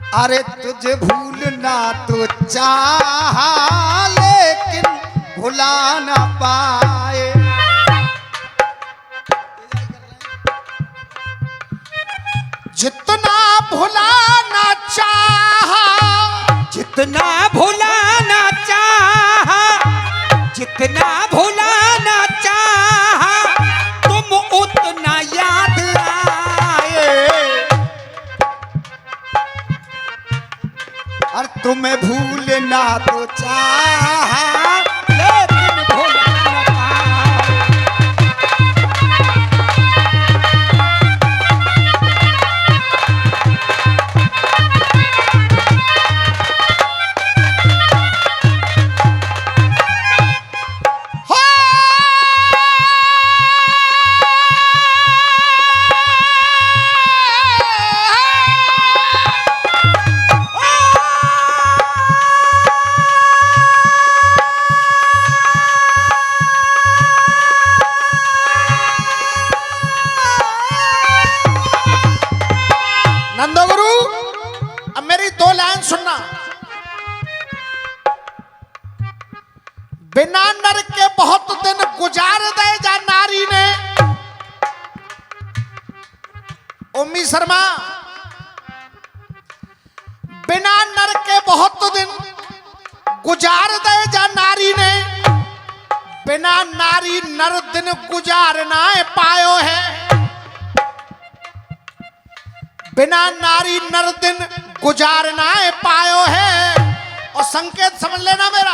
अरे तुझे भूलना तो चाहा लेकिन भुला ना पाए। जितना भुलाना चाहा, जितना भुलाना चाहा, जितना भुलाना चाहा, तुम उतना याद आए। और तुम्हें भूलना तो चाहा लेकिन भुला ना पाए। नंदगुरु, अब मेरी दो लाइन सुनना। बिना नर के बहुत दिन गुजार दे जा नारी ने। उम्मी शर्मा, बिना नर के बहुत दिन गुजार दे जा नारी ने। बिना नारी नर दिन गुजारना पायो है। बिना नारी नर दिन गुजारना पायो है। और संकेत समझ लेना मेरा।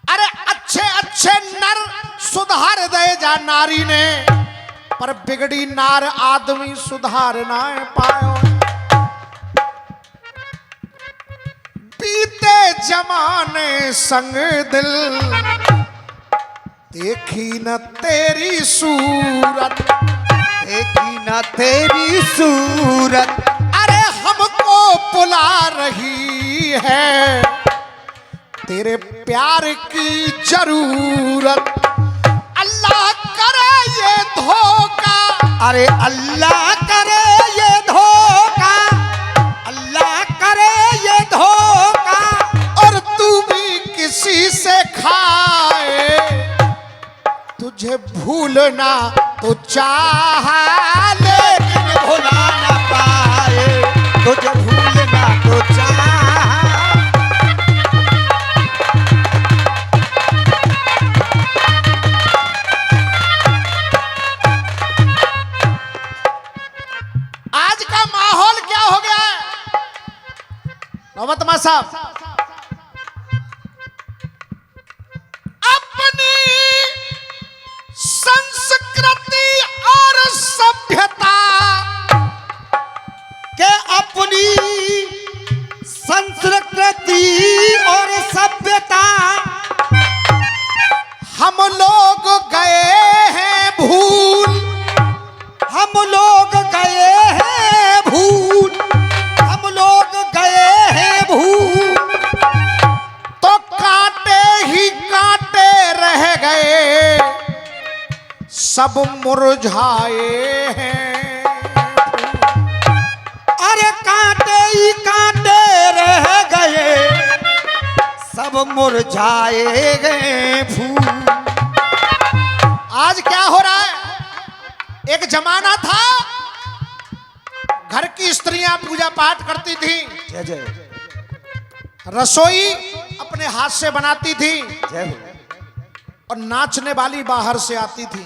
अरे अच्छे अच्छे नर सुधार दे जा नारी ने, पर बिगड़ी नार आदमी सुधारना पायो। बीते जमाने संग दिल देखी न तेरी सूरत, देखी न तेरी सूरत, अरे हमको बुला रही है तेरे प्यार की जरूरत। अल्लाह करे ये धोखा, अरे अल्लाह करे ये धोखा, अल्लाह करे ये धोखा, और तू भी किसी से खाए। तुझे भूलना तो चाहा लेकिन भुला ना पाए। तुझे भूलना तो चाहा। आज का माहौल क्या हो गया है नौबतमा साहब? अपनी संस्कृति और सभ्यता के अपनी संस्कृति और सभ्यता हम लोग गए हैं भूल। हम लोग गए हैं भूल, हम लोग गए हैं भूल, तो कांटे ही कांटे रह गए, सब मुरझाए हैं। अरे कांटे ही कांटे रह गए, सब मुरझाए गए फूल। आज क्या हो रहा है? एक जमाना था घर की स्त्रियां पूजा पाठ करती थी, जय जय रसोई अपने हाथ से बनाती थी, जय हो। और नाचने वाली बाहर से आती थी।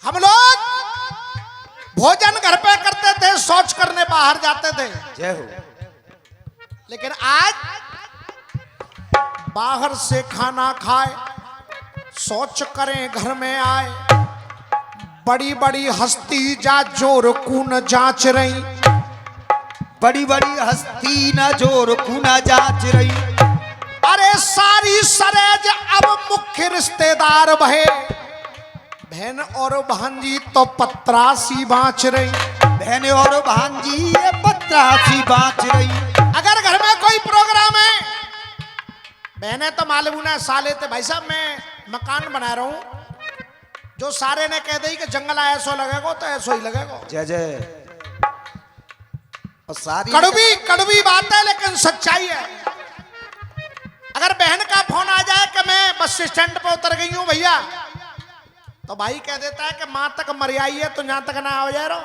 हम लोग भोजन घर पे करते थे, शौच करने बाहर जाते थे। जय हो। लेकिन आज बाहर से खाना खाए, शौच करें घर में आए, बड़ी बड़ी हस्ती जा जोर कून जांच रही। बड़ी बड़ी हस्ती न जोर कुना जांच रही। अरे सारी सरेज अब मुख्य रिश्तेदार बहे, बहन और भांजी तो पत्रासी बाँच रही। बहन और भांजी ये पत्रासी बाँच रही। अगर घर में कोई प्रोग्राम है, बहने तो मालूम है साले थे भाई साहब मैं मकान बना रहा हूं, जो सारे ने कह दी कि जंगल ऐसो लगेगा तो ऐसो ही लगेगा। जय जय। और सारी कड़वी कड़वी बात है लेकिन सच्चाई है। अगर बहन का फोन आ जाए कि मैं बस स्टैंड पे उतर गई हूं भैया, तो भाई कह देता है कि मां तक मर आई है तो यहां तक ना हो जाए रहो।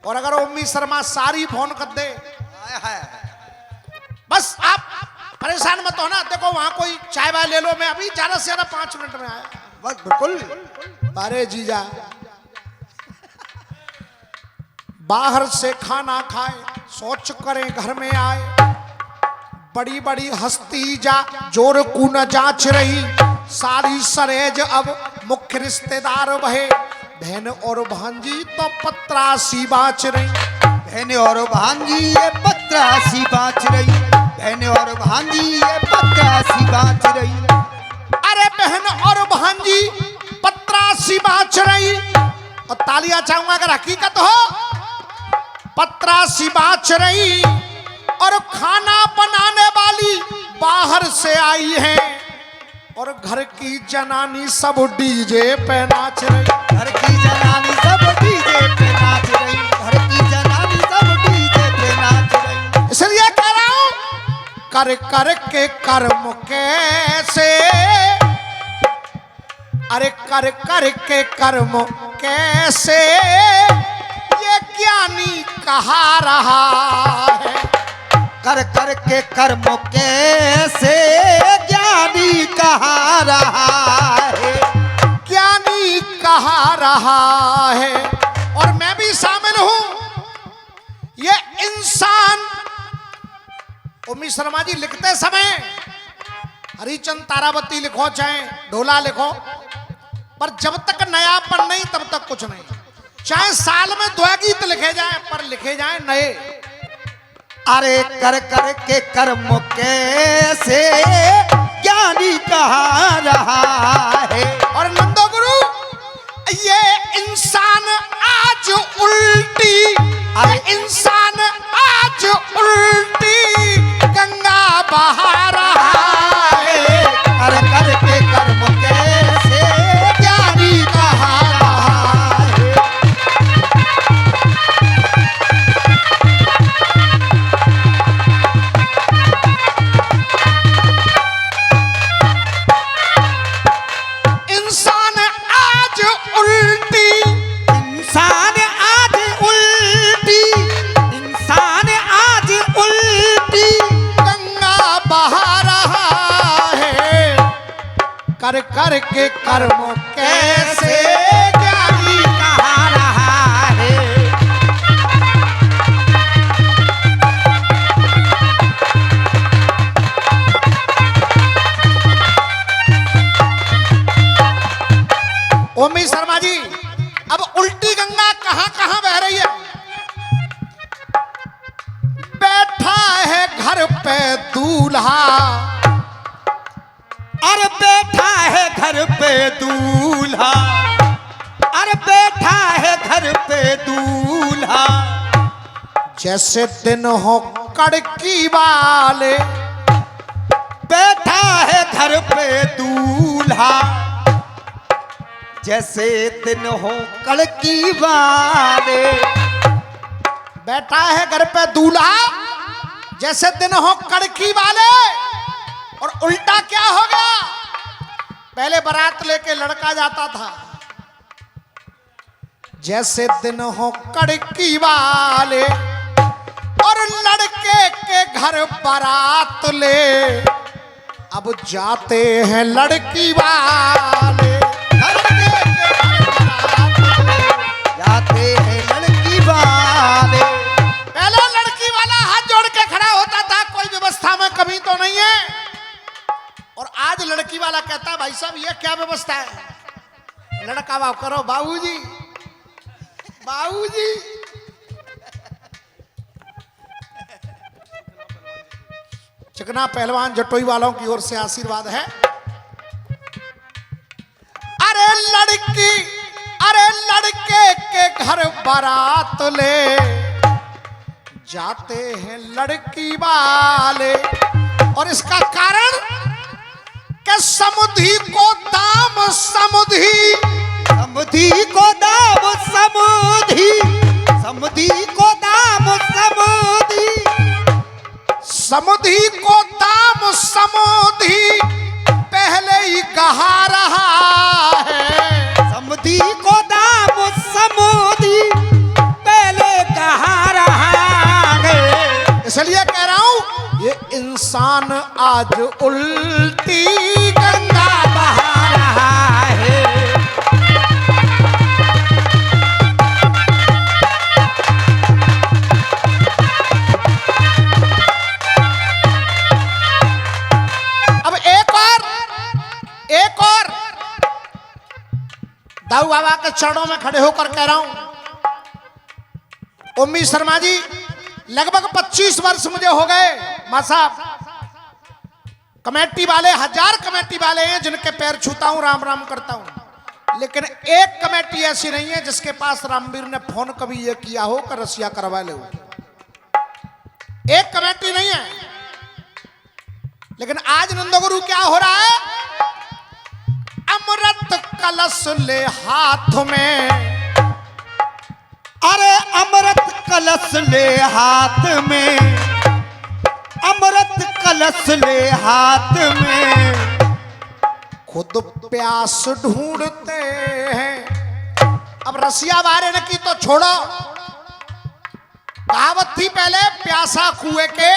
और अगर उम्मी शर्मा सारी फोन कर दे, बस आप परेशान मत होना, देखो वहां कोई चाय वाय ले लो, मैं अभी ज्यादा से ज्यादा 5 मिनट में आया। बस बिल्कुल। अरे जीजा बाहर से खाना खाए, सोच करें घर में आए, बड़ी बड़ी हस्ती जा जोर कू न जांच रही, सारी सरेज अब मुख्य रिश्तेदार बहे, बहन और भांजी तो पत्रासी बाच रही। बहने और भांजी ये पत्रासी बाँच रही, बहने और भांजी ये पत्रासी बाँच रही। अरे बहन और भांजी पत्रासी बाच रही, और तालियां चाहूंगा अगर हकीकत हो, पत्रासी बाच रही, और खाना बनाने वाली बाहर से आई है, और घर की जनानी सब डीजे पे नाच रही। घर की जनानी सब डीजे पे नाच रही, घर की जनानी सब डीजे पे नाच रही। इसलिए कह रहा हूं, कर कर के कर्म कैसे, अरे कर कर के कर्म कैसे ये ज्ञानी कहा रहा है। कर कर के कर्म कैसे ज्ञानी कहा रहा है, ज्ञानी कहा रहा है। और मैं भी शामिल हूं। ये इंसान, उम्मी शर्मा जी लिखते समय हरिचंद तारावती लिखो चाहे ढोला लिखो, पर जब तक नयापन नहीं तब तक कुछ नहीं। चाहे साल में 2 गीत लिखे जाए, पर लिखे जाए नए। अरे कर कर के कर्म कैसे ज्ञानी कहा रहा है। और नंदो गुरु, ये इंसान आज उल्टी, अरे इंसान आज उल्टी गंगा बहा रहा है। कर कर के कर्म कैसे ज्ञानी कहा रहा है। इंसान आज उल्टी, इंसान आज उल्टी, इंसान आज उल्टी गंगा बहा रहा है। कर कर के कर्म कैसे ज्ञानी कहा रहा है। ओमी शर्मा जी, अब उल्टी गंगा कहां कहां बह रही है। बैठा है घर पे दूल्हा, अरे बैठा है घर पे दूल्हा, अरे बैठा है घर पे दूल्हा। जैसे दिन हो कड़की वाले, बैठा है घर पे दूल्हा, जैसे दिन हो कड़की वाले। बैठा है घर पे दूल्हा जैसे दिन हो कड़की वाले। और उल्टा क्या होगा, पहले बारात लेके लड़का जाता था, जैसे दिन हो कड़की वाले, और लड़के के घर बारात ले अब जाते हैं लड़की वाले। लड़के के घर बारात ले जाते हैं लड़की वाले। पहले लड़की वाला हाथ जोड़ के खड़ा होता था, कोई व्यवस्था में कमी तो नहीं है। और आज लड़की वाला कहता है भाई साहब ये क्या व्यवस्था है। लड़का बाप करो बाबूजी, बाबूजी। चिकना पहलवान जटोई वालों की ओर से आशीर्वाद है। अरे लड़की, अरे लड़के के घर बारात ले जाते हैं लड़की वाले। और इसका कारण कि समुधी को दाम समुधी, समुधी को दाम समुधी, समुधी को दाम समुधी को दाम समोधी पहले ही कहा रहा है। समुधी को दाम समोधी पहले कहा रहा है। इसलिए कह रहा हूं ये इंसान आज उल्टी गंगा बहा रहा है। अब एक और दाऊ बाबा के चरणों में खड़े होकर कह रहा हूं, उम्मी शर्मा जी लगभग 25 वर्ष मुझे हो गए मां साहब। कमेटी वाले 1000 कमेटी वाले हैं जिनके पैर छूता हूं, राम राम करता हूं, लेकिन एक कमेटी ऐसी नहीं है जिसके पास रामवीर ने फोन कभी ये किया हो कि रसिया करवा ले। एक कमेटी नहीं है। लेकिन आज नंदगुरु क्या हो रहा है, अमृत कलश ले हाथ में, अरे अमृत कलश ले हाथ में, अमृत कलश ले हाथ में, खुद प्यास ढूंढते हैं। अब रसिया वारे ने की तो छोड़ो, कहावत थी पहले प्यासा कुएं के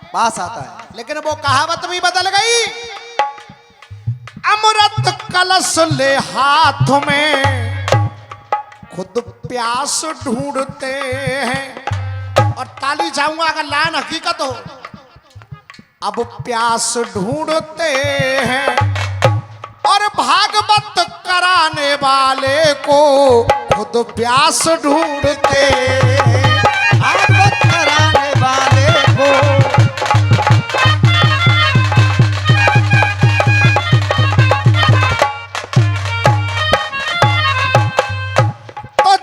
पास आता है, लेकिन वो कहावत भी बदल गई। अमृत कलश ले हाथ में, खुद प्यास ढूंढते हैं। और ताली जाऊंगा अगर लाइन हकीकत हो। अब प्यास ढूंढते हैं और भागवत कराने वाले को खुद प्यास ढूंढते हैं। भागवत कराने वाले को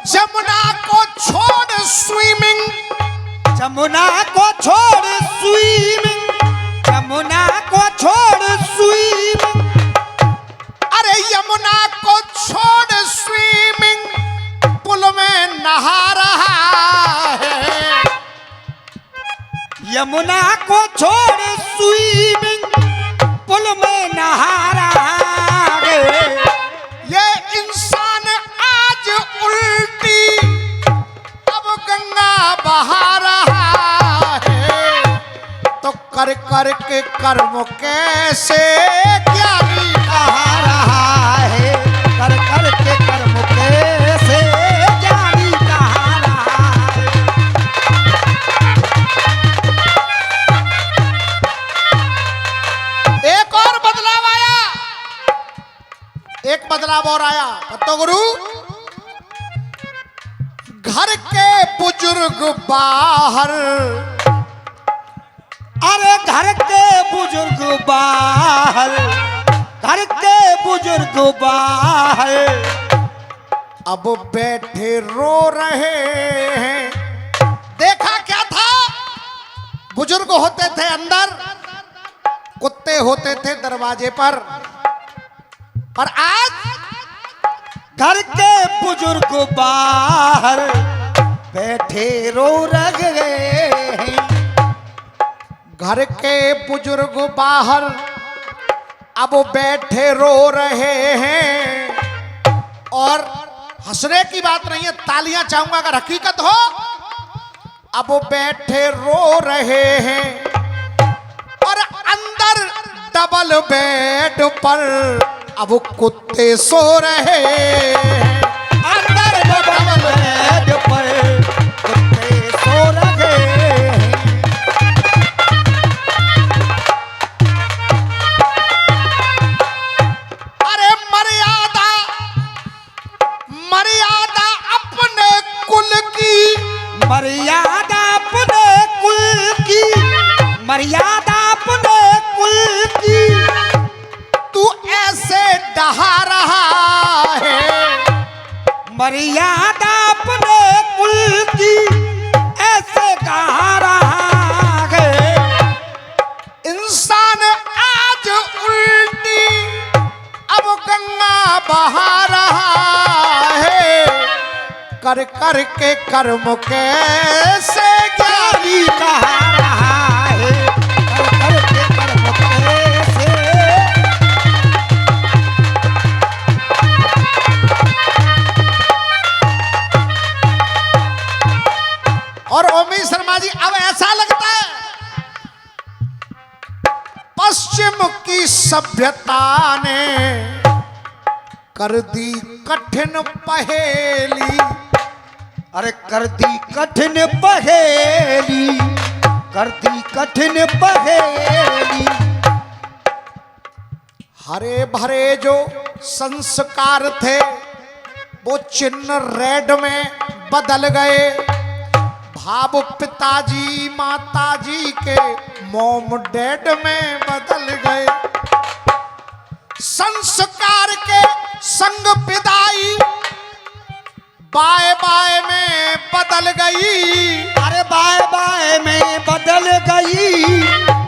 जमुना को छोड़ स्विमिंग, जमुना को छोड़ स्विमिंग, जमुना को छोड़ स्विमिंग, अरे यमुना को छोड़ स्विमिंग पुल में नहा रहा है। यमुना को छोड़ स्विमिंग पुल में नहा रहा है। ये इंसान आज उल्टी अब गंगा बहा रहा है। तो कर कर के कर्म कैसे ज्ञानी कहा रहा है, कर कर के कर्म कैसे ज्ञानी कहा रहा है। एक और बदलाव आया, एक बदलाव और आया। तो गुरु घर के बुजुर्ग बाहर, अरे घर के बुजुर्ग बाहर, घर के बुजुर्ग बाहर, अब बैठे रो रहे हैं। देखा क्या था, बुजुर्ग होते थे अंदर, कुत्ते होते थे दरवाजे पर, और आज घर के बुजुर्ग बाहर बैठे रो रहे हैं। घर के बुजुर्ग बाहर अब बैठे रो रहे हैं। और हंसने की बात नहीं है, तालियां चाहूंगा अगर हकीकत हो। अब बैठे रो रहे हैं और अंदर डबल बेड पर अब कुत्ते सो रहे हैं। अंदर डबल बेड पर कुत्ते सो रहे हैं। अरे मर्यादा मर्यादा अपने कुल की, मर्यादा अपने कुल की, मर्यादा अपने कुल की, तू ऐसे डहा रहा है। मर्यादा अपने कुल की ऐसे कहा रहा है। इंसान आज उल्टी अब गंगा बहा रहा है। कर कर के कर्म कैसे ज्ञानी कहा रहा है। और ओमी शर्मा जी अब ऐसा लगता है पश्चिम की सभ्यता ने कर दी कठिन पहेली। अरे कर दी कठिन पहेली, कर दी कठिन पहेली। हरे भरे जो संस्कार थे वो चिन्ह रेड में बदल गए। भाव पिताजी माताजी के मोम डैड में बदल गए। संस्कार के संग विदाई बाय बाय में बदल गई। अरे बाय बाय में बदल गई,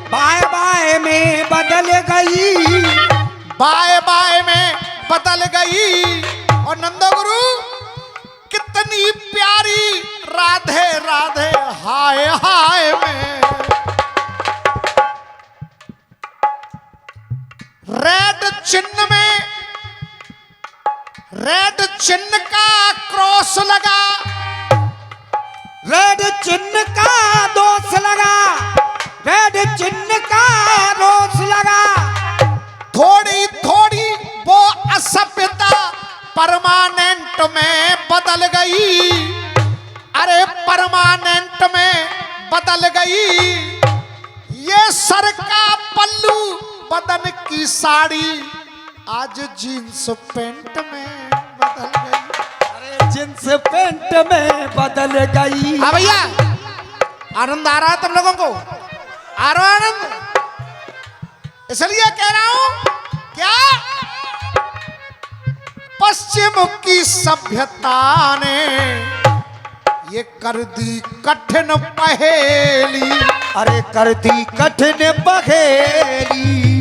बाय बाय में बदल गई, बाय बाय में बदल गई। और नंदो गुरु कितनी प्यारी राधे राधे हाय हाय में रेड चिन्ह में, रेड चिन्ह का क्रॉस लगा, रेड चिन्ह का दोष लगा, रेड चिन्ह का दोष लगा। थोड़ी थोड़ी वो असभ्यता परमानेंट में बदल गई। अरे परमानेंट में बदल गई। ये सर का पल्लू बदन की साड़ी आज जींस पैंट में बदल गई। अरे जींस पैंट में बदल गई। हाँ भैया, आनंद आ रहा है तुम लोगों को? आ रहा है आनंद? इसलिए कह रहा हूं क्या पश्चिम की सभ्यता ने ये कर दी कठिन पहेली। अरे कर दी कठिन पहेली,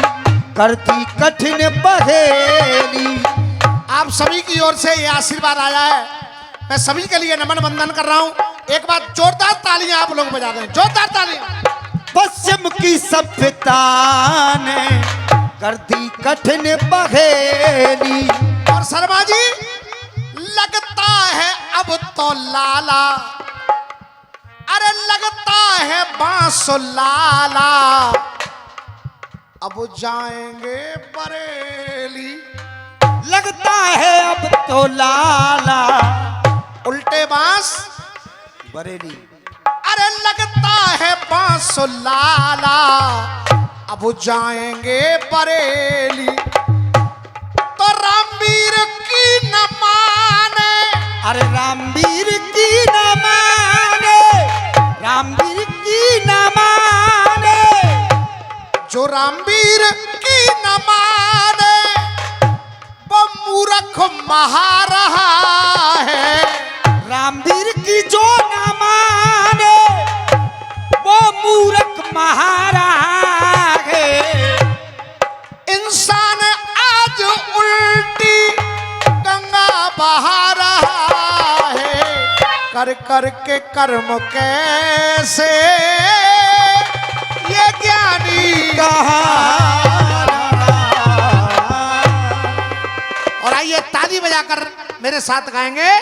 कर दी कठिन पहेली। आप सभी की ओर से ये आशीर्वाद आया है। मैं सभी के लिए नमन वंदन कर रहा हूं। एक बार जोरदार तालियां आप लोग बजा दें, जोरदार तालियां। पश्चिम की सभ्यता ने कर दी कठिन पहेली। और शर्मा जी लगता है अब तो लाला, अरे लगता है बांसो लाला, अब जाएंगे बरेली। लगता है अब तो लाला, उल्टे बांस बरेली। अरे लगता है बांसो लाला, अब जाएंगे बरेली। तो रामवीर की न माने, अरे रामवीर की न माने, रामवीर की न माने। जो रामवीर की न माने वो मूर्ख महा रहा है। रामवीर की जो न माने वो मूर्ख महारा है। इंसान आज उल्टी गंगा बहा रहा है। कर कर के कर्म कैसे ये ज्ञानी कहा। और आइए ताली बजाकर मेरे साथ गाएंगे।